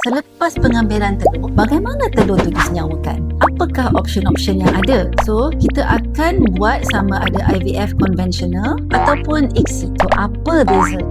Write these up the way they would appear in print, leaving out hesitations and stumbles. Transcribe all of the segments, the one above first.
Selepas pengambilan telur, bagaimana telur itu disenyawakan? Apakah option-option yang ada? So, kita akan buat sama ada IVF konvensional ataupun ICSI. So, apa bezanya?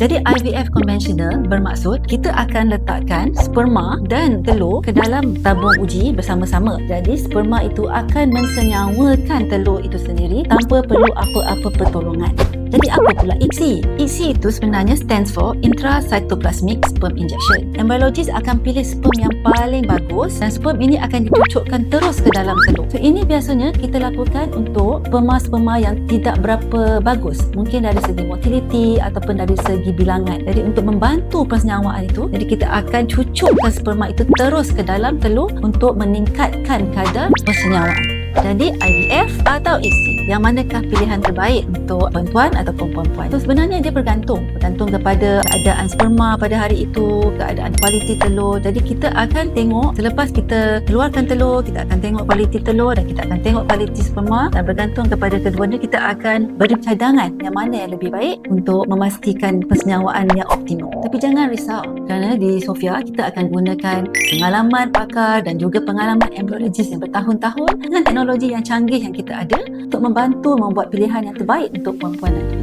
Jadi IVF konvensional bermaksud kita akan letakkan sperma dan telur ke dalam tabung uji bersama-sama. Jadi sperma itu akan mensenyawakan telur itu sendiri tanpa perlu apa-apa pertolongan. Jadi apa pula ICSI? ICSI itu sebenarnya stands for Intracytoplasmic Sperm Injection. Embryologist akan pilih sperm yang paling bagus dan sperm ini akan dicucukkan terus ke dalam telur. So ini biasanya kita lakukan untuk sperma-sperma yang tidak berapa bagus. Mungkin dari segi motility ataupun dari segi bilangan. Jadi untuk membantu persenyawaan itu, jadi kita akan cucukkan sperma itu terus ke dalam telur untuk meningkatkan kadar persenyawaan. Jadi IVF atau ICSI, yang manakah pilihan terbaik untuk perempuan ataupun perempuan? So sebenarnya dia bergantung kepada keadaan sperma pada hari itu, keadaan kualiti telur. Jadi kita akan tengok selepas kita keluarkan telur, kita akan tengok kualiti telur dan kita akan tengok kualiti sperma, dan bergantung kepada keduanya kita akan beri cadangan yang mana yang lebih baik untuk memastikan persenyawaan yang optimum. Tapi jangan risau, kerana di Sofia kita akan gunakan pengalaman pakar dan juga pengalaman embryologist yang bertahun-tahun dengan teknologi yang canggih yang kita ada untuk membantu membuat pilihan yang terbaik untuk perempuan nanti.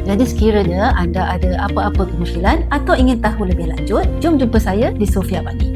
Jadi sekiranya anda ada apa-apa kemusykilan atau ingin tahu lebih lanjut, jom jumpa saya di Sofia Bani.